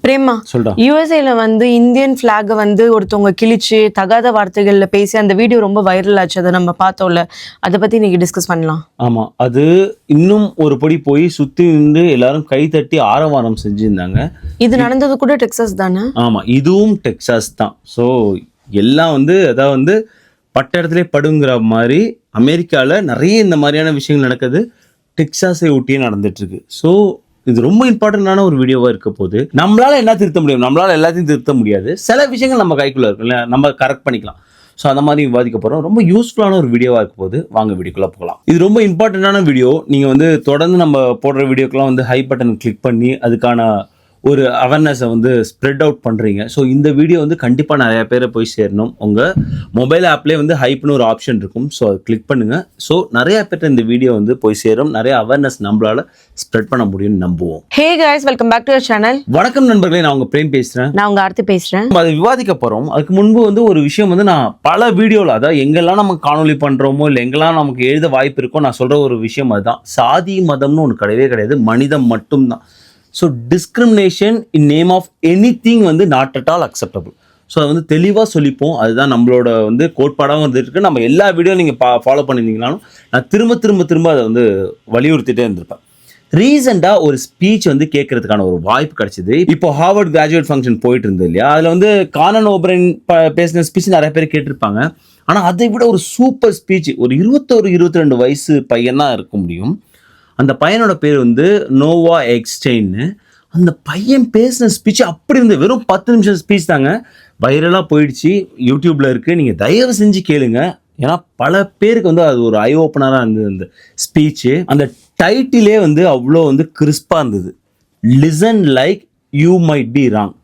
பிரேமா சொல்றா. யுஎஸ்ஏல வந்து Indian black வந்து ஒருத்தவங்க கிழிச்சு தகாத வார்த்தைகள்ல பேசி அந்த வீடியோ ரொம்ப வைரல் ஆச்சு. அதை நம்ம பார்த்தோம்ல, அதை பத்தி நீங்க டிஸ்கஸ் பண்ணலாம். ஆமா, அது இன்னும் ஒரு படி போய் சுத்தி நின்று எல்லாரும் கை தட்டி ஆரவாரம் செஞ்சிருந்தாங்க. இது நடந்தது கூட டெக்சாஸ் தானே? ஆமா, இதுவும் டெக்சாஸ் தான். ஸோ எல்லாம் அதாவது பட்ட இடத்துல படுங்கிற மாதிரி அமெரிக்காவில் நிறைய இந்த மாதிரியான விஷயங்கள் நடக்குது. டெக்சாஸை ஒட்டியே நடந்துட்டு இருக்கு. ஸோ இது ரொம்ப இம்பார்ட்டண்டான ஒரு வீடியோவாக இருக்க போது. நம்மளால என்ன திருத்த முடியும்? நம்மளால எல்லாத்தையும் திருத்த முடியாது. சில விஷயங்கள் நம்ம கைக்குள்ள இருக்குல்ல, நம்ம கரெக்ட் பண்ணிக்கலாம். ஸோ அந்த மாதிரி விவாதிக்க போகிறோம். ரொம்ப யூஸ்ஃபுல்லான ஒரு வீடியோவாக இருக்க போது. வாங்க வீடியோக்குள்ளே போகலாம். இது ரொம்ப இம்பார்ட்டண்டான வீடியோ. நீங்கள் தொடர்ந்து நம்ம போடுற வீடியோக்கெல்லாம் ஹை பட்டன் கிளிக் பண்ணி அதுக்கான ஒரு அவேர்னஸை ஸ்ப்ரெட் அவுட் பண்ணுறீங்க. ஸோ இந்த வீடியோ கண்டிப்பாக நிறைய பேரை போய் சேரணும். உங்கள் மொபைல் ஆப்லேயே ஹைப்னு ஒரு ஆப்ஷன் இருக்கும். ஸோ அதை கிளிக் பண்ணுங்கள். ஸோ நிறைய பேர்ட்ட இந்த வீடியோ போய் சேரும். நிறைய அவேர்னஸ் நம்மளால ஸ்ப்ரெட் பண்ண முடியும்னு நம்புவோம். Hey guys, welcome back to your channel. வணக்கம் நண்பர்களே, நான் உங்கள் பிரேம் பேசுகிறேன். நான் உங்கள் ஆர்த்தி பேசுகிறேன். அதை விவாதிக்க போகிறோம். அதுக்கு முன்பு ஒரு விஷயம் நான் பல வீடியோவில், அதாவது எங்கெல்லாம் நம்ம காணொலி பண்ணுறோமோ இல்லை எங்கெல்லாம் நமக்கு எழுத வாய்ப்பு இருக்கோ நான் சொல்கிற ஒரு விஷயம் அதுதான். சாதி மதம்னு ஒன்று கிடையவே கிடையாது. மனிதம் மட்டும்தான். So discrimination in name of anything not at all acceptable. So அதை தெளிவாக சொல்லிப்போம். அதுதான் நம்மளோட கோட்பாடாகவும் இருந்துருக்கு. நம்ம எல்லா வீடியோ நீங்கள் ஃபாலோ பண்ணியிருந்தீங்கனாலும் நான் திரும்ப அதை வலியுறுத்திட்டே இருந்திருப்பேன். ரீசெண்டாக ஒரு ஸ்பீச் கேட்கறதுக்கான ஒரு வாய்ப்பு கிடைச்சிது. இப்போ ஹார்வர்ட் கிராஜுவேட் ஃபங்க்ஷன் போயிட்டு இருந்தது இல்லையா, அதில் கானன் ஓப்ரைன் பேசின ஸ்பீச் நிறைய பேர் கேட்டிருப்பாங்க. ஆனால் அதை விட ஒரு சூப்பர் ஸ்பீச் ஒரு 21-22 வயசு பையன் தான் இருக்க முடியும். அந்த பையனோட பேர் நோவா எக்ஸ்டெயின்னு. அந்த பையன் பேசின ஸ்பீச் அப்படி இருந்து வெறும் 10 நிமிஷம் ஸ்பீச் தாங்க. வைரலாக போயிடுச்சு. யூடியூப்ல இருக்கு, நீங்கள் தயவு செஞ்சு கேளுங்க. ஏன்னா பல பேருக்கு அது ஒரு ஐ ஓப்பனராக இருந்தது அந்த ஸ்பீச்சு. அந்த டைட்டிலே அவ்வளோ கிறிஸ்பாக இருந்தது. Listen like you might be wrong.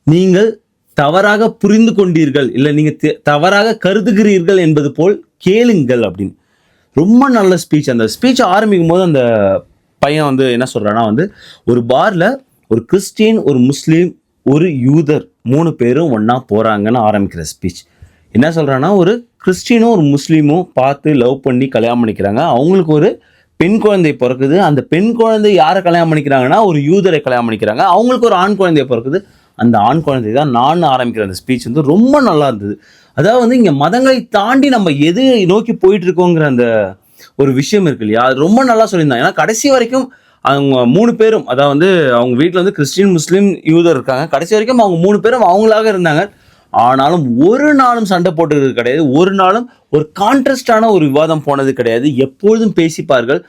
நீங்கள் தவறாக புரிந்து கொண்டீர்கள், இல்லை நீங்கள் தவறாக கருதுகிறீர்கள் என்பது போல் கேளுங்கள் அப்படின்னு. ரொம்ப நல்ல ஸ்பீச். அந்த ஸ்பீச் ஆரம்பிக்கும் போது அந்த பையன் என்ன சொல்கிறான்னா, ஒரு பாரில் ஒரு கிறிஸ்டின், ஒரு முஸ்லீம், ஒரு யூதர் 3 பேரும் ஒன்றா போகிறாங்கன்னு ஆரம்பிக்கிற ஸ்பீச். என்ன சொல்கிறான்னா, ஒரு கிறிஸ்டினும் ஒரு முஸ்லீமும் பார்த்து லவ் பண்ணி கல்யாணம் பண்ணிக்கிறாங்க. அவங்களுக்கு ஒரு பெண் குழந்தை பிறக்குது. அந்த பெண் குழந்தை யாரை கல்யாணம் பண்ணிக்கிறாங்கன்னா, ஒரு யூதரை கல்யாணம் பண்ணிக்கிறாங்க. அவங்களுக்கு ஒரு ஆண் குழந்தை பிறக்குது. அந்த ஆண் குழந்தை தான் நான் ஆரம்பிக்கிற அந்த ஸ்பீச் ரொம்ப நல்லா இருந்தது. அதாவது இங்கே மதங்களை தாண்டி நம்ம எது நோக்கி போயிட்டு இருக்கோங்கிற அந்த ஒரு விஷயம் இருக்கு இல்லையா, அது ரொம்ப நல்லா சொல்லியிருந்தாங்க. ஏன்னா கடைசி வரைக்கும் அவங்க 3 பேரும், அதாவது அவங்க வீட்டில் கிறிஸ்டின், முஸ்லீம், யூதர் இருக்காங்க. கடைசி வரைக்கும் அவங்க 3 பேரும் அவங்களாக இருந்தாங்க. ஆனாலும் ஒரு நாளும் சண்டை போட்டுறது கிடையாது. ஒரு நாளும் ஒரு கான்ட்ராஸ்டான ஒரு விவாதம் போனது கிடையாது. எப்பொழுதும் பேசிப்பார்கள்.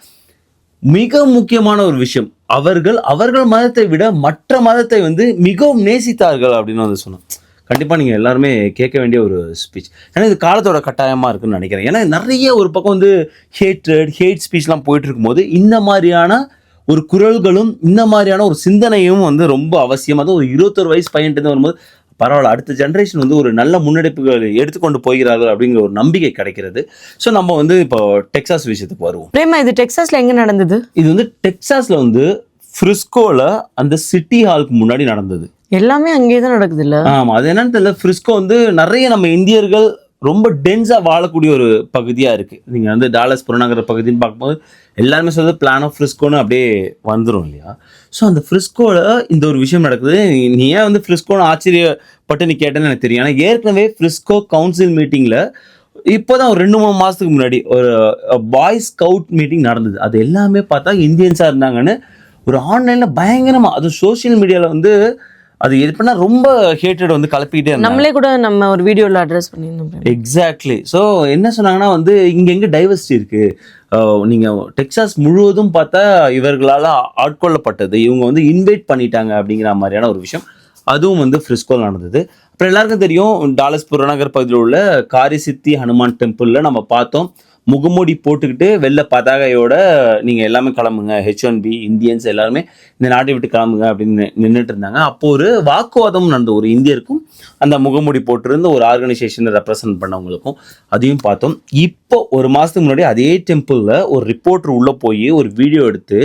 மிக முக்கியமான ஒரு விஷயம், அவர்கள் மதத்தை விட மற்ற மதத்தை மிகவும் நேசித்தார்கள் அப்படின்னு சொன்னோம். கண்டிப்பாக நீங்கள் எல்லாருமே கேட்க வேண்டிய ஒரு ஸ்பீச். ஏன்னா இது காலத்தோட கட்டாயமாக இருக்குன்னு நினைக்கிறேன். ஏன்னா நிறைய ஒரு பக்கம் ஹேட் ஸ்பீச்லாம் போயிட்டு இருக்கும்போது இந்த மாதிரியான ஒரு குரல்களும் இந்த மாதிரியான ஒரு சிந்தனையும் ரொம்ப அவசியம். அதுவும் ஒரு 21 வயசு பையன்ட்டு வரும்போது பரவாயில்ல, அடுத்த ஜென்ரேஷன் ஒரு நல்ல முன்னெடுப்புகள் எடுத்துக்கொண்டு போகிறார்கள் அப்படிங்கிற ஒரு நம்பிக்கை கிடைக்கிறது. ஸோ நம்ம இப்போ டெக்சாஸ் விஷயத்துக்கு வருவோம். பிரேமா, இது டெக்சாஸ்ல எங்க நடந்தது? இது டெக்சாஸ்ல ஃப்ரிஸ்கோல அந்த சிட்டி ஹாலுக்கு முன்னாடி நடந்தது. எல்லாமே அங்கேயே தான் நடக்குது இல்ல? ஆமா, அது என்னன்னு தெரியல. ஃப்ரிஸ்கோ நிறைய நம்ம இந்தியர்கள் ரொம்ப டென்ஸா வாழக்கூடிய ஒரு பகுதியா இருக்கு. நீங்க டாலஸ் புறநகர பகுதின்னு பார்க்கும்போது எல்லாருமே சொல்றது பிளான் ஆஃப் ஃப்ரிஸ்கோன்னு அப்படியே வந்துடும் இல்லையா. ஸோ அந்த ஃப்ரிஸ்கோல இந்த ஒரு விஷயம் நடக்குது. நீ ஏன் ஃப்ரிஸ்கோன்னு ஆச்சரியப்பட்டு நீ கேட்டேன்னு எனக்கு தெரியும். ஆனால் ஏற்கனவே ஃப்ரிஸ்கோ கவுன்சில் மீட்டிங்ல இப்போதான் ஒரு 2-3 மாசத்துக்கு முன்னாடி ஒரு பாய் ஸ்கவுட் மீட்டிங் நடந்தது. அது எல்லாமே பார்த்தா இந்தியன்ஸா இருந்தாங்கன்னு ஒரு ஆன்லைன்ல பயங்கரமா, அது சோசியல் மீடியால அது எப்படின்னா ரொம்ப ஹேட்டட் கலப்பிக்கிட்டே இருந்தாங்க. நம்மளே கூட நம்ம ஒரு வீடியோல அட்ரஸ் பண்ணியிருந்தோம். எக்ஸாக்ட்லி. ஸோ என்ன சொன்னாங்கன்னா, இங்க எங்க டைவர்சிட்டி இருக்கு, நீங்க டெக்சாஸ் முழுவதும் பார்த்தா இவர்களால் ஆட்கொள்ளப்பட்டது, இவங்க இன்வைட் பண்ணிட்டாங்க அப்படிங்கிற மாதிரியான ஒரு விஷயம். அதுவும் ஃப்ரிஸ்கோல நடந்தது. அப்புறம் எல்லாருக்கும் தெரியும், டாலஸ் புறநகர் பகுதியில் உள்ள காரிசித்தி ஹனுமான் டெம்பிள்ல நம்ம பார்த்தோம். முகமூடி போட்டுக்கிட்டு வெள்ளை பதாகையோட நீங்கள் எல்லாமே கிளம்புங்க, H1B இந்தியன்ஸ் எல்லாருமே இந்த நாட்டை விட்டு கிளம்புங்க அப்படின்னு நின்றுட்டு இருந்தாங்க. அப்போ ஒரு வாக்குவாதம் நடந்த ஒரு இந்தியருக்கும் அந்த முகமூடி போட்டிருந்த ஒரு ஆர்கனைசேஷனை ரெப்ரசன்ட் பண்ணவங்களுக்கும் அதையும் பார்த்தோம். இப்போ ஒரு மாதத்துக்கு முன்னாடி அதே டெம்பிளில் ஒரு ரிப்போர்ட்டர் உள்ளே போய் ஒரு வீடியோ எடுத்து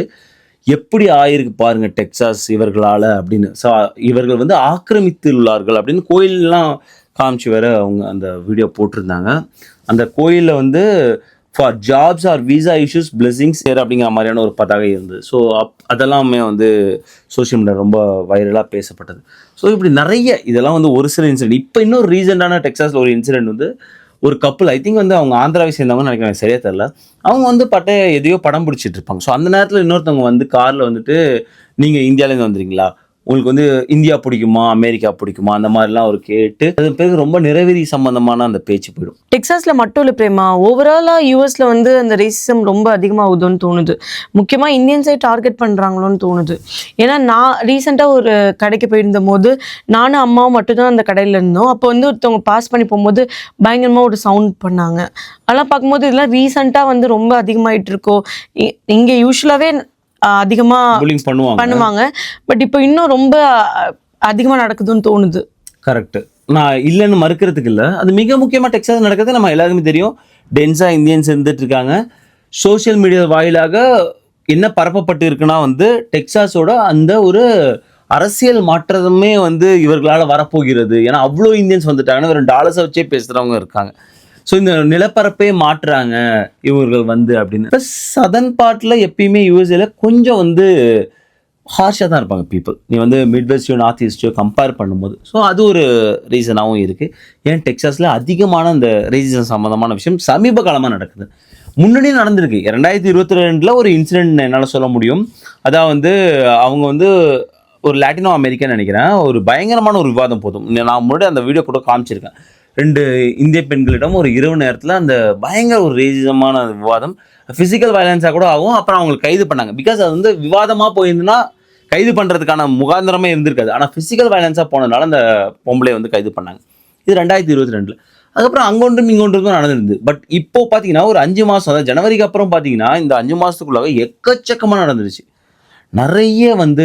எப்படி ஆயிருக்கு பாருங்க டெக்சாஸ் இவர்களால் அப்படின்னு. ஸோ இவர்கள் ஆக்கிரமித்துள்ளார்கள் அப்படின்னு கோயிலெலாம் காமிச்சு வேற அவங்க அந்த வீடியோ போட்டிருந்தாங்க. அந்த கோயிலில் for jobs or visa issues blessings share அப்படிங்கிற மாதிரியான ஒரு பதாகை இருந்தது. ஸோ அதெல்லாமே வந்து சோஷியல் மீடியா ரொம்ப வைரலாக பேசப்பட்டது. ஸோ இப்படி நிறைய இதெல்லாம் வந்து ஒரு சில இன்சிடென்ட். இப்போ இன்னொரு ரீசெண்டான டெக்ஸாஸில் ஒரு இன்சிடென்ட் வந்து ஒரு கப்புள், ஐ திங்க் வந்து அவங்க ஆந்திராவை சேர்ந்தவங்க நினைக்கிறேன், எனக்கு சரியா தெரியல. அவங்க வந்து எதையோ படம் பிடிச்சிட்டு இருப்பாங்க. ஸோ அந்த நேரத்தில் இன்னொருத்தவங்க வந்து காரில் வந்துட்டு நீங்கள் இந்தியாவிலேருந்து வந்துடுறீங்களா, உங்களுக்கு வந்து இந்தியா பிடிக்குமா அமெரிக்கா பிடிக்குமா அந்த மாதிரிலாம் ஒரு கேட்டு அது பிறகு ரொம்ப நிறைவேறி சம்பந்தமான அந்த பேச்சு போயிடும். டெக்ஸாஸ்ல மட்டும் இல்லை பிரேமா, ஓவராலா யூஎஸ்ல வந்து அந்த ரேசிசம் ரொம்ப அதிகமாகுதுன்னு தோணுது. முக்கியமா இந்தியன்ஸை டார்கெட் பண்றாங்களோன்னு தோணுது. ஏன்னா நான் ரீசெண்டாக ஒரு கடைக்கு போயிருந்த போது நானும் அம்மாவும் மட்டும்தான் அந்த கடையில் இருந்தோம். அப்போ வந்து ஒருத்தவங்க பாஸ் பண்ணி போகும்போது பயங்கரமா ஒரு சவுண்ட் பண்ணாங்க. அதெல்லாம் பார்க்கும்போது இதெல்லாம் ரீசெண்டாக வந்து ரொம்ப அதிகமாயிட்டு இருக்கோ. இங்கே யூஸ்வலாகவே அதிகமா புல்லிங் பண்ணுவாங்க, பட் இப்போ இன்னும் ரொம்ப அதிகமா நடக்குதுன்னு தோணுது. கரெக்ட், நான் இல்லைன்னு மறுக்கிறதுக்கு இல்லை. அது மிக முக்கியமாக டெக்ஸாஸ் நடக்கிறது நம்ம எல்லாருக்குமே தெரியும். டென்ஸாக இந்தியன்ஸ் இருந்துட்டு இருக்காங்க. சோஷியல் மீடியா வாயிலாக என்ன பரப்பப்பட்டு இருக்குன்னா வந்து டெக்ஸாஸோட அந்த ஒரு அரசியல் மாற்றமே வந்து இவர்களால் வரப்போகிறது. ஏன்னா அவ்வளோ இந்தியன்ஸ் வந்துட்டாங்கன்னா வெறும் டாலர்ஸை வச்சே பேசுகிறவங்க இருக்காங்க. ஸோ இந்த நிலப்பரப்பே மாற்றுறாங்க இவர்கள் வந்து அப்படின்னு. ப்ளஸ் சதர்ன் பார்ட்டில் எப்பயுமே யூஎஸ்ஏல கொஞ்சம் வந்து ஹார்ஷாக தான் இருப்பாங்க பீப்புள். நீ வந்து மிட்வெஸ்டையோ நார்த் ஈஸ்டையோ கம்பேர் பண்ணும்போது. ஸோ அது ஒரு ரீசனாகவும் இருக்குது. ஏன் டெக்ஸாஸில் அதிகமான இந்த ரேசிசம் சம்மந்தமான விஷயம் சமீப காலமாக நடக்குது. முன்னாடியே நடந்திருக்கு. 2022 ஒரு இன்சிடென்ட் என்னால் சொல்ல முடியும். அதான் வந்து அவங்க வந்து ஒரு லாட்டினோ அமெரிக்கான்னு நினைக்கிறேன், ஒரு பயங்கரமான ஒரு விவாதம் போதும். நான் முன்னாடி அந்த வீடியோ கூட காமிச்சிருக்கேன். 2 இந்திய பெண்களிடம் ஒரு இரவு நேரத்தில் அந்த பயங்கர ஒரு ரேசிசமான விவாதம், ஃபிசிக்கல் வயலன்ஸாக கூட ஆகும். அப்புறம் அவங்களுக்கு கைது பண்ணாங்க. பிகாஸ் அது வந்து விவாதமாக போயிருந்துன்னா கைது பண்ணுறதுக்கான முகாந்திரமே இருந்திருக்காது. ஆனால் ஃபிசிக்கல் வயலன்ஸாக போனதுனால அந்த பொம்பளை வந்து கைது பண்ணாங்க. இது 2022. அதுக்கப்புறம் அங்கொன்றும் இங்கொன்றும் நடந்திருந்து. பட் இப்போ பார்த்தீங்கன்னா ஒரு 5 மாதம், அதாவது ஜனவரிக்கு அப்புறம் பார்த்தீங்கன்னா இந்த 5 மாதத்துக்குள்ளாக எக்கச்சக்கமாக நடந்துருச்சு. நிறைய வந்து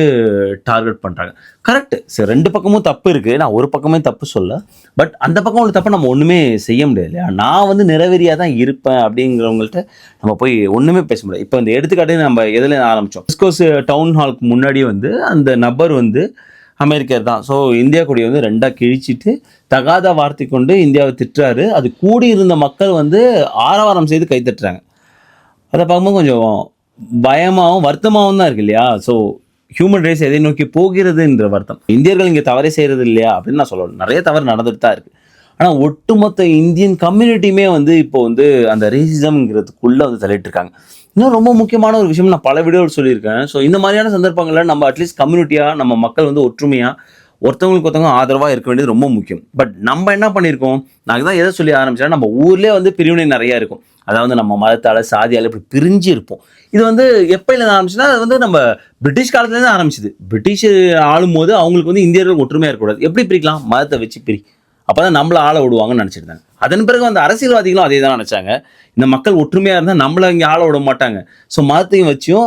டார்கெட் பண்ணுறாங்க. கரெக்டு சரி, 2 பக்கமும் தப்பு இருக்குது. நான் ஒரு பக்கமே தப்பு சொல்ல. பட் அந்த பக்கம் உள்ள தப்பை நம்ம ஒன்றுமே செய்ய முடியாது இல்லையா. நான் வந்து நிறைவேறியாக தான் இருப்பேன் அப்படிங்கிறவங்கள்ட்ட நம்ம போய் ஒன்றுமே பேச முடியாது. இப்போ இந்த எடுத்துக்காட்டு நம்ம எதில் ஆரம்பித்தோம், டிஸ்கோஸ் டவுன் ஹாலுக்கு முன்னாடி வந்து அந்த நபர் வந்து அமெரிக்கர் தான். ஸோ இந்தியா கொடியை வந்து 2ஆக கிழிச்சிட்டு தகாத வார்த்தை கொண்டு இந்தியாவை திட்டுறாரு. அது கூடியிருந்த மக்கள் வந்து ஆரவாரம் செய்து கைத்தட்டுறாங்க. அதை பார்க்கும்போது கொஞ்சம் பயமாகவும் வருத்தமாகவும் தான் இருக்கு இல்லையா. ஸோ ஹியூமன் ரைட்ஸ் எதை நோக்கி போகிறதுன்ற வருத்தம். இந்தியர்கள் இங்கே தவறே செய்கிறது இல்லையா அப்படின்னு நான் சொல்லணும். நிறைய தவறு நடந்துட்டு தான் இருக்குது. ஆனால் ஒட்டுமொத்த இந்தியன் கம்யூனிட்டியுமே வந்து இப்போ வந்து அந்த ரேசிசம்ங்கிறதுக்குள்ளே வந்து தள்ளிட்டு இருக்காங்க. இன்னும் ரொம்ப முக்கியமான ஒரு விஷயம் நான் பல வீடியோவில் சொல்லியிருக்கேன். ஸோ இந்த மாதிரியான சந்தர்ப்பங்களில் நம்ம அட்லீஸ்ட் கம்யூனிட்டியாக நம்ம மக்கள் வந்து ஒற்றுமையாக ஒருத்தவங்களுக்கு ஒருத்தவங்க ஆதரவாக இருக்க வேண்டியது ரொம்ப முக்கியம். பட் நம்ம என்ன பண்ணியிருக்கோம், நான் தான் எதை சொல்லி ஆரம்பிச்சேன்னா நம்ம ஊர்லேயே வந்து பிரிவினை நிறையா இருக்கும். அதாவது நம்ம மதத்தால் சாதியால் இப்படி பிரிஞ்சு இருப்போம். இது வந்து எப்போலேருந்து ஆரம்பிச்சுன்னா அது வந்து நம்ம பிரிட்டிஷ் காலத்துலேருந்து ஆரம்பிச்சுது. பிரிட்டிஷ் ஆளும் போது அவங்களுக்கு வந்து இந்தியர்கள் ஒற்றுமையாக இருக்கக்கூடாது. எப்படி பிரிக்கலாம், மதத்தை வச்சு பிரி, அப்போ தான் நம்மளை ஆள விடுவாங்கன்னு நினச்சிருந்தாங்க. அதன் பிறகு அந்த அரசியல்வாதிகளும் அதே தான் நினச்சாங்க. இந்த மக்கள் ஒற்றுமையாக இருந்தால் நம்மளை இங்கே ஆள விட மாட்டாங்க. ஸோ மதத்தையும் வச்சும்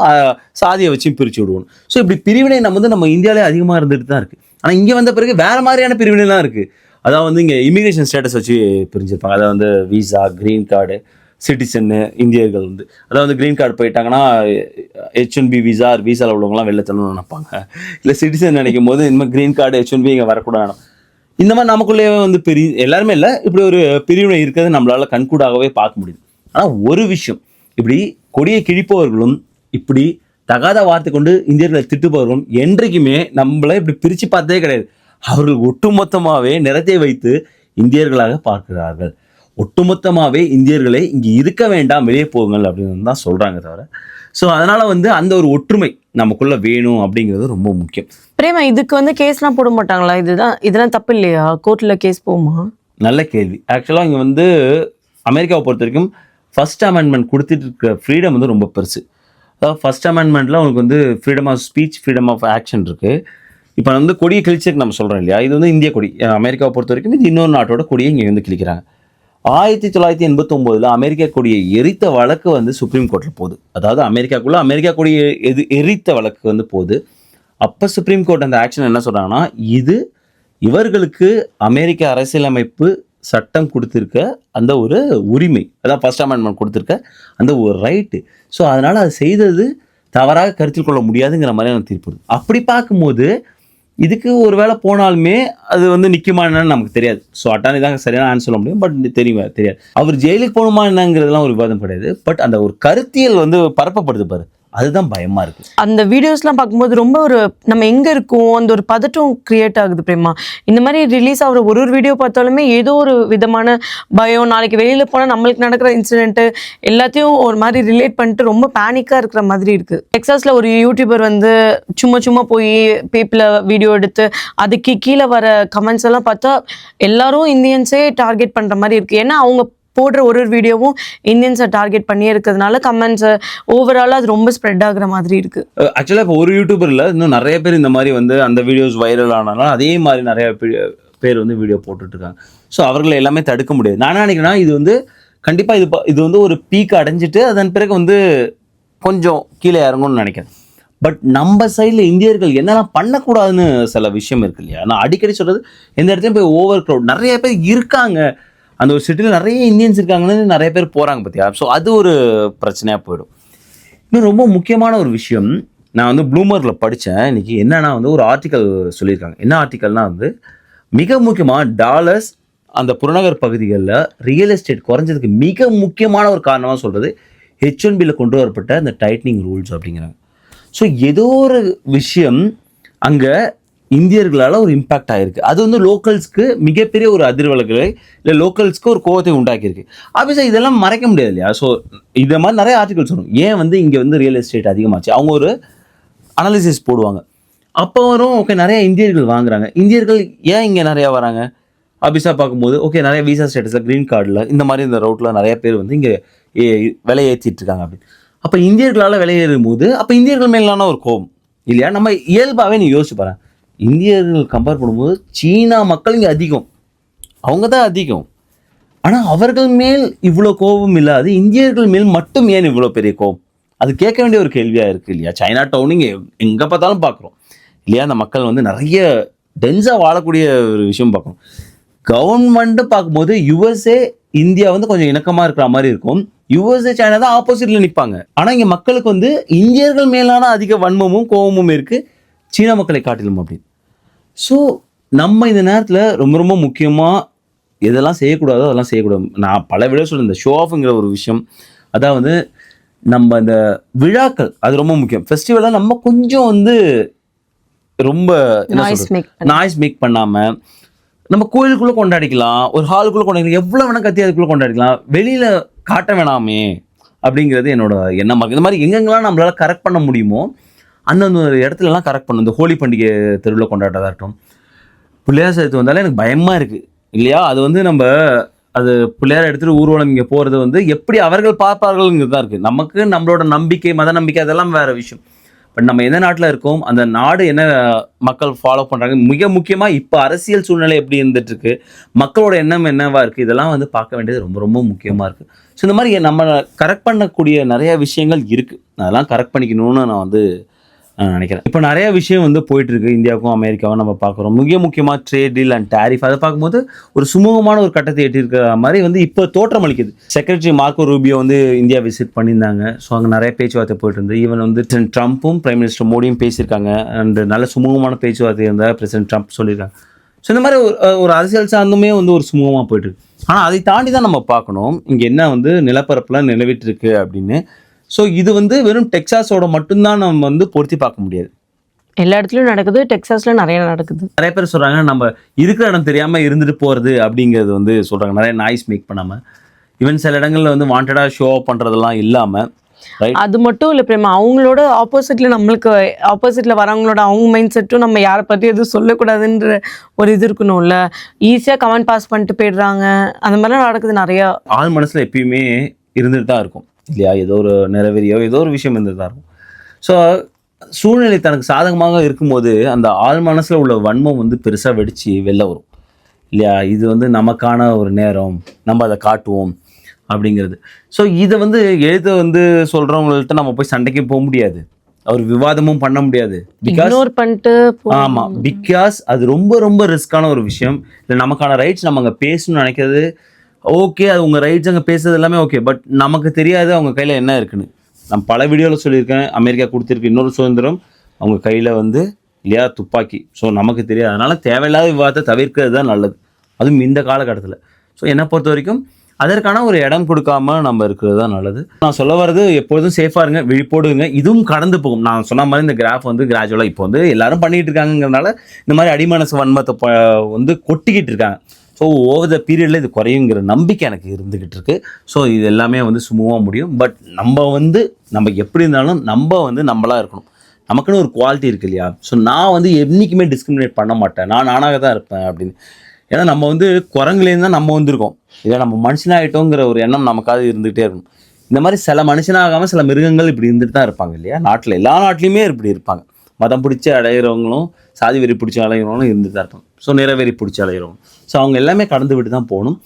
சாதியை வச்சும் பிரித்து விடுவோம். ஸோ இப்படி பிரிவினை நம்ம இந்தியாவிலே அதிகமாக இருந்துட்டு தான் இருக்குது. ஆனால் இங்கே வந்த பிறகு வேறு மாதிரியான பிரிவினைலாம் இருக்குது. அதாவது வந்து இங்கே இமிகிரேஷன் ஸ்டேட்டஸ் வச்சு பிரிஞ்சிருப்பாங்க. அதாவது வந்து விசா, க்ரீன் கார்டு, சிட்டிசன்னு இந்தியர்கள் வந்து அதாவது க்ரீன் கார்டு போயிட்டாங்கன்னா H1B விசா விசாவில் உள்ளவங்களாம் வெளில தள்ளணும்னு நினைப்பாங்க. இல்லை சிட்டிசன் நினைக்கும் போது இனிமேல் க்ரீன் கார்டு H1B இங்கே வரக்கூடாது. இந்த மாதிரி நமக்குள்ளேயே வந்து எல்லாருமே இல்லை, இப்படி ஒரு பிரிவினை இருக்கிறது நம்மளால் கண்கூடாகவே பார்க்க முடியுது. ஆனால் ஒரு விஷயம், இப்படி கொடியை கிழிப்பவர்களும் இப்படி தகாத வார்த்தை கொண்டு இந்தியர்களை திட்டுபவர்களும் என்றைக்குமே நம்மளை இப்படி பிரித்து பார்த்ததே கிடையாது. அவர்கள் ஒட்டுமொத்தமாகவே நிறத்தை வைத்து இந்தியர்களாக பார்க்கிறார்கள். ஒட்டுமொத்தமாகவே இந்தியர்களை இங்கே இருக்க வேண்டாம், வெளியே போகுங்கள் அப்படின்னு தான் சொல்கிறாங்க தவிர. ஸோ அதனால் வந்து அந்த ஒரு ஒற்றுமை நமக்குள்ளே வேணும் அப்படிங்கிறது ரொம்ப முக்கியம். பிரேமா, இதுக்கு வந்து கேஸ்லாம் போட மாட்டாங்களா? இதெல்லாம் தப்பு இல்லையா? கோர்ட்டில் கேஸ் போகுமா? நல்ல கேள்வி. ஆக்சுவலாக இங்கே வந்து அமெரிக்காவை பொறுத்த வரைக்கும் ஃபர்ஸ்ட் அமெண்ட்மெண்ட் கொடுத்துட்டு இருக்க ஃப்ரீடம் வந்து ரொம்ப பெருசு. அதாவது ஃபர்ஸ்ட் அமெண்ட்மெண்ட்டில் உங்களுக்கு வந்து freedom of speech, freedom of action இருக்குது. இப்போ வந்து கொடியை கிழிச்சிருக்கு நம்ம சொல்கிறோம் இல்லையா, இது வந்து இந்திய கொடி. அமெரிக்காவை பொறுத்த வரைக்கும் இது இன்னொரு நாட்டோட கொடியை இங்கே வந்து கிழிக்கிறாங்க. 1989 அமெரிக்கா கொடியை எரித்த வழக்கு வந்து சுப்ரீம் கோர்ட்டில் போகுது. அதாவது அமெரிக்காக்குள்ளே அமெரிக்கா கொடியை எரித்த வழக்கு வந்து போகுது. அப்போ சுப்ரீம் கோர்ட் அந்த ஆக்ஷன் என்ன சொல்கிறாங்கன்னா, இது இவர்களுக்கு அமெரிக்க அரசியலமைப்பு சட்டம் கொடுத்துருக்க அந்த ஒரு உரிமை, அதான் ஃபர்ஸ்ட் அமெண்ட்மெண்ட் கொடுத்துருக்க அந்த ஒரு ரைட்டு. ஸோ அதனால் அது செய்தது தவறாக கருத்தில் கொள்ள முடியாதுங்கிற மாதிரியான தீர்ப்பு. அப்படி பார்க்கும்போது இதுக்கு ஒரு வேளை போனாலுமே அது வந்து நிற்குமா என்னன்னு நமக்கு தெரியாது. ஸோ அட்டானி தான் சரியான ஆன்சர் சொல்ல முடியும். பட் தெரியாது அவர் ஜெயிலுக்கு போகணுமா என்னங்கிறதுலாம் ஒரு விவாதம் கிடையாது. பட் அந்த ஒரு கருத்தியல் வந்து பரப்பப்படுது பாரு, அதுதான் பயமா இருக்கு. அந்த வீடியோஸ்லாம் பார்க்கும்போது ரொம்ப ஒரு நம்ம எங்க இருக்கோம் அந்த ஒரு பதட்டம் கிரியேட் ஆகுது பிரேமா. இந்த மாதிரி ரிலீஸ் ஆகிற ஒரு வீடியோ பார்த்தாலுமே ஏதோ ஒரு விதமான பயம், நாளைக்கு வெளியில போனால் நம்மளுக்கு நடக்கிற இன்சிடென்ட் எல்லாத்தையும் ஒரு மாதிரி ரிலேட் பண்ணிட்டு ரொம்ப பேனிக்கா இருக்கிற மாதிரி இருக்கு. டெக்சாஸ்ல ஒரு யூடியூபர் வந்து சும்மா போய் பீப்புளை வீடியோ எடுத்து அதுக்கு கீழே வர கமெண்ட்ஸ் எல்லாம் பார்த்தா எல்லாரும் இந்தியன்ஸே டார்கெட் பண்ற மாதிரி இருக்கு. ஏன்னா அவங்க போடுற ஒரு வீடியோவும் இந்தியன்ஸை டார்கெட் பண்ணியே இருக்கிறதுனால கமெண்ட்ஸ் ஓவராலாக அது ரொம்ப ஸ்ப்ரெட் ஆகுற மாதிரி இருக்கு. ஆக்சுவலாக இப்போ ஒரு யூடியூபர் இல்லை, இன்னும் நிறைய பேர் இந்த மாதிரி வந்து அந்த வீடியோஸ் வைரல் ஆனாலும் அதே மாதிரி நிறைய பேர் வந்து வீடியோ போட்டுட்ருக்காங்க. ஸோ அவர்களை எல்லாமே தடுக்க முடியாது. நான் நினைக்கிறேன்னா இது வந்து கண்டிப்பாக இது வந்து ஒரு பீக் அடைஞ்சிட்டு அதன் பிறகு வந்து கொஞ்சம் கீழே இறங்கும்னு நினைக்கிறேன். பட் நம்ம சைடில் இந்தியர்கள் என்னெல்லாம் பண்ணக்கூடாதுன்னு சில விஷயம் இருக்கு இல்லையா. நான் அடிக்கடி சொல்கிறது, எந்த இடத்துலையும் போய் ஓவர் க்ரௌட் நிறைய பேர் இருக்காங்க, அந்த ஒரு சிட்டியில் நிறைய இந்தியன்ஸ் இருக்காங்கன்னு நிறைய பேர் போகிறாங்க பார்த்தியா. ஸோ அது ஒரு பிரச்சனையாக போயிடும். இன்னும் ரொம்ப முக்கியமான ஒரு விஷயம், நான் வந்து ப்ளூமர்கில் படித்தேன் இன்றைக்கி. என்னன்னா வந்து ஒரு ஆர்டிக்கல் சொல்லியிருக்காங்க. என்ன ஆர்டிக்கல்னால் வந்து மிக முக்கியமாக டாலர்ஸ் அந்த புறநகர் பகுதிகளில் ரியல் எஸ்டேட் குறைஞ்சதுக்கு மிக முக்கியமான ஒரு காரணமாக சொல்கிறது H1Bல கொண்டு வரப்பட்ட அந்த டைட்னிங் ரூல்ஸ் அப்படிங்கிறாங்க. ஸோ ஏதோ ஒரு விஷயம் அங்கே இந்தியர்களால் ஒரு இம்பேக்ட் ஆகிருக்கு. அது வந்து லோக்கல்ஸ்க்கு மிகப்பெரிய ஒரு அதிர்வலைகளை இல்லை லோக்கல்ஸ்க்கு ஒரு கோவத்தை உண்டாக்கியிருக்கு. ஆப்வியஸாக இதெல்லாம் மறைக்க முடியாது இல்லையா. ஸோ இதை மாதிரி நிறைய ஆர்டிகல்ஸ் வரும். ஏன் வந்து இங்கே வந்து ரியல் எஸ்டேட் அதிகமாச்சு, அவங்க ஒரு அனாலிசிஸ் போடுவாங்க. அப்போ வரும் ஓகே நிறைய இந்தியர்கள் வாங்குறாங்க, இந்தியர்கள் ஏன் இங்கே நிறையா வராங்க ஆப்வியஸாக பார்க்கும்போது ஓகே நிறைய விசா ஸ்டேட்டஸில் க்ரீன் கார்டில் இந்த மாதிரி இந்த ரவுட்டில் நிறைய பேர் வந்து இங்கே விலை ஏற்றிட்டு இருக்காங்க அப்படின்னு. அப்போ இந்தியர்களால் விலையேறும் போது அப்போ இந்தியர்கள் மேலான ஒரு கோபம் இல்லையா. நம்ம இயல்பாகவே நீ யோசிச்சு பாரு, இந்தியர்கள் கம்பேர் பண்ணும்போது சீனா மக்கள் இங்கே அதிகம், அவங்க தான் அதிகம். ஆனால் அவர்கள் மேல் இவ்வளோ கோபம் இல்லாது இந்தியர்கள் மேல் மட்டும் ஏன் இவ்வளோ பெரிய கோபம், அது கேட்க வேண்டிய ஒரு கேள்வியாக இருக்குது இல்லையா. சைனா டவுன் இங்கே எங்கே பார்த்தாலும் பார்க்குறோம் இல்லையா. அந்த மக்கள் வந்து நிறைய டென்ஸாக வாழக்கூடிய ஒரு விஷயம் பார்க்கணும். கவர்மெண்ட்டு பார்க்கும்போது யுஎஸ்ஏ இந்தியா வந்து கொஞ்சம் இணக்கமாக இருக்கிற மாதிரி இருக்கும். யுஎஸ்ஏ சைனா தான் ஆப்போசிட்டில் நிற்பாங்க. ஆனால் இங்கே மக்களுக்கு வந்து இந்தியர்கள் மேலான அதிக வன்மமும் கோபமும் இருக்குது சீனா மக்களை காட்டிலும் அப்படின்னு. ஸோ நம்ம இந்த நேரத்தில் ரொம்ப ரொம்ப முக்கியமாக எதெல்லாம் செய்யக்கூடாதோ அதெல்லாம் செய்யக்கூடாது. நான் பல விட சொல்கிறேன், இந்த ஷோ ஆஃப்ங்கிற ஒரு விஷயம், அதாவது நம்ம இந்த விழாக்கள் அது ரொம்ப முக்கியம். ஃபெஸ்டிவலாக நம்ம கொஞ்சம் வந்து ரொம்ப நாய்ஸ் மேக் பண்ணாமல் நம்ம கோயிலுக்குள்ளே கொண்டாடிக்கலாம், ஒரு ஹாலுக்குள்ளே கொண்டாடிக்கலாம், எவ்வளோ வேணால் கத்தி அதுக்குள்ளே கொண்டாடிக்கலாம், வெளியில் காட்ட வேணாமே அப்படிங்கிறது என்னோட எண்ணமாக இருக்குது. இந்த மாதிரி எங்கெங்கெல்லாம் நம்மளால் கரெக்ட் பண்ண முடியுமோ அந்தந்த இடத்துலலாம் கரெக்ட் பண்ணணும். இந்த ஹோலி பண்டிகை தெருவில் கொண்டாடுறதா இருக்கட்டும், பிள்ளையார் சேர்த்து வந்தாலே எனக்கு பயமாக இருக்குது இல்லையா. அது வந்து நம்ம அது பிள்ளையார் எடுத்துகிட்டு ஊர்வலம் இங்கே போகிறது வந்து எப்படி அவர்கள் பார்ப்பார்கள்ங்கிறது தான் இருக்குது. நமக்கு நம்மளோட நம்பிக்கை, மத நம்பிக்கை அதெல்லாம் வேறு விஷயம். பட் நம்ம எந்த நாட்டில் இருக்கோம், அந்த நாடு என்ன மக்கள் ஃபாலோ பண்ணுறாங்க, மிக முக்கியமாக இப்போ அரசியல் சூழ்நிலை எப்படி இருந்துகிட்ருக்கு, மக்களோட எண்ணம் என்னவா இருக்குது, இதெல்லாம் வந்து பார்க்க வேண்டியது ரொம்ப ரொம்ப முக்கியமாக இருக்குது. ஸோ இந்த மாதிரி நம்ம கரெக்ட் பண்ணக்கூடிய நிறையா விஷயங்கள் இருக்குது, அதெல்லாம் கரெக்ட் பண்ணிக்கணும்னு நான் வந்து நினைக்கிறேன். இப்போ நிறைய விஷயம் வந்து போயிட்டுருக்கு இந்தியாவுக்கும் அமெரிக்காவும் நம்ம பார்க்குறோம். மிக முக்கியமாக ட்ரேட் டீல் அண்ட் டேரிஃப், அதை பார்க்கும்போது ஒரு சுமூகமான ஒரு கட்டத்தை எட்டியிருக்கிற மாதிரி வந்து இப்போ தோற்றம் அளிக்குது. செக்ரட்டரி மார்க்கோ ரூபியோ வந்து இந்தியா விசிட் பண்ணியிருந்தாங்க. ஸோ அங்கே நிறைய பேச்சுவார்த்தை போயிட்டு இருந்து, ஈவன் வந்து ட்ரம்ப்பும் பிரைம் மினிஸ்டர் மோடியும் பேசியிருக்காங்க. அண்ட் நல்ல சுமூகமான பேச்சுவார்த்தை இருந்தால் பிரசிடென்ட் ட்ரம்ப் சொல்லியிருக்காங்க. ஸோ இந்த மாதிரி ஒரு அரசியல் சார்ந்துமே வந்து ஒரு சுமூகமாக போயிட்டுருக்கு. ஆனால் அதை தாண்டி தான் நம்ம பார்க்கணும் இங்கே என்ன வந்து நிலப்பரப்பில் நிலவிட்டு இருக்கு அப்படின்னு. ஸோ இது வந்து வெறும் டெக்சாஸோட மட்டும்தான் நம்ம வந்து பொருத்தி பார்க்க முடியாது, எல்லா இடத்துலையும் நடக்குது, டெக்சாஸ்ல நிறைய நடக்குது. நிறைய பேர் சொல்கிறாங்க நம்ம இருக்கிற இடம் தெரியாமல் இருந்துட்டு போகிறது அப்படிங்கிறது வந்து சொல்கிறாங்க, நிறைய நாய்ஸ் மேக் பண்ணாமல். ஈவன் சில இடங்களில் வந்து வாண்டடாக ஷோ அப் பண்ணுறதெல்லாம் இல்லாமல். அது மட்டும் இல்லை பிரேமா, அவங்களோட ஆப்போசிட்ல நம்மளுக்கு ஆப்போசிட்ல வரவங்களோட அவங்க மைண்ட் செட்டும் நம்ம யாரை பற்றி எதுவும் சொல்லக்கூடாதுன்ற ஒரு இது இருக்கணும்ல. ஈஸியாக கமெண்ட் பாஸ் பண்ணிட்டு போயிடுறாங்க, அந்த மாதிரிலாம் நடக்குது நிறையா. ஆள் மனசில் எப்பயுமே இருந்துட்டு தான் இருக்கும் இல்லையா, ஏதோ ஒரு நிறைவேறியோ ஏதோ ஒரு விஷயம் இருந்துட்டு தான் இருக்கும். ஸோ சூழ்நிலை தனக்கு சாதகமாக இருக்கும்போது அந்த ஆள் மனசில் உள்ள வன்மம் வந்து பெருசாக வெடித்து வெளில வரும் இல்லையா. இது வந்து நமக்கான ஒரு நேரம், நம்ம அதை காட்டுவோம் அப்படிங்கிறது. ஸோ இதை வந்து எழுத வந்து சொல்கிறவங்கள்ட்ட நம்ம போய் சண்டைக்கு போக முடியாது, ஒரு விவாதமும் பண்ண முடியாது. ஆமாம், பிகாஸ் அது ரொம்ப ரொம்ப ரிஸ்க்கான ஒரு விஷயம். இல்லை நமக்கான ரைட்ஸ் நம்ம அங்கே பேசணும்னு நினைக்கிறது ஓகே, அது உங்கள் ரைட்ஸ் அங்கே பேசுறது எல்லாமே ஓகே. பட் நமக்கு தெரியாது அவங்க கையில் என்ன இருக்குன்னு. நான் பல வீடியோவில் சொல்லியிருக்கேன், அமெரிக்கா கொடுத்துருக்கு இன்னொரு சுதந்திரம், அவங்க கையில் வந்து இல்லையா, துப்பாக்கி. ஸோ நமக்கு தெரியாது. அதனால தேவையில்லாத விவாதத்தை தவிர்க்கிறது தான் நல்லது, அதுவும் இந்த காலகட்டத்தில். ஸோ என்னை பொறுத்த வரைக்கும் அதற்கான ஒரு இடம் கொடுக்காம நம்ம இருக்கிறது தான் நல்லது. நான் சொல்ல வர்றது எப்பொழுதும் சேஃபாக இருங்க, விழிப்போடுங்க. இதுவும் கடந்து போகும். நான் சொன்ன மாதிரி இந்த கிராஃப் வந்து கிராஜுவலாக இப்போ வந்து எல்லாரும் பண்ணிகிட்டு இருக்காங்கிறதுனால இந்த மாதிரி அடிமனசு வன்மத்தை வந்து கொட்டிக்கிட்டு இருக்காங்க. ஸோ ஓவர் த பீரியடில் இது குறையுங்கிற நம்பிக்கை எனக்கு இருந்துக்கிட்டு இருக்கு. ஸோ இது எல்லாமே வந்து சுமூகமாக முடியும். பட் நம்ம எப்படி இருந்தாலும் நம்ம வந்து நம்மளாக இருக்கணும். நமக்குன்னு ஒரு குவாலிட்டி இருக்கு இல்லையா. ஸோ நான் வந்து என்றைக்குமே டிஸ்கிரிமினேட் பண்ண மாட்டேன், நான் நானாக தான் இருப்பேன் அப்படின்னு. ஏன்னா நம்ம வந்து குரங்குலேருந்து தான் நம்ம வந்திருக்கோம், இல்லை நம்ம மனுஷனாகிட்டோங்கிற ஒரு எண்ணம் நமக்காக இருந்துகிட்டே இருக்கணும். இந்த மாதிரி சில மனுஷனாகாமல் சில மிருகங்கள் இப்படி இருந்துட்டு தான் இருப்பாங்க இல்லையா. நாட்டில் எல்லா நாட்டிலையுமே இப்படி இருப்பாங்க. மதம் பிடிச்சி அடையிறவங்களும் சாதி வெறி பிடிச்சி அலைகிறவங்களும் இருந்துட்டு தான் இருப்பாங்க. ஸோ நிறவெறி பிடிச்சி அலைகிறவங்க. ஸோ அவங்க எல்லாமே கடந்து விட்டு தான் போகணும்.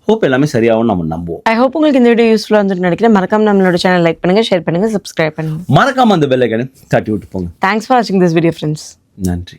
ஹோப் எல்லாமே சரியாகும் நம்ம நம்புவோம். ஐ ஹோப் உங்களுக்கு இந்த வீடியோ யூஸ்ஃபுல்லாக வந்துட்டு நினைக்கிறேன். மறக்காம நம்மளோட சேனல் லைக் பண்ணுங்க, ஷேர் பண்ணுங்க, சப்ஸ்கிரைப் பண்ணுங்க. மறக்காம அந்த பெல் ஐகானை தட்டி விட்டு போங்க. தேங்க்ஸ் ஃபார் வாட்சிங் திஸ் வீடியோ ஃப்ரெண்ட்ஸ். நன்றி.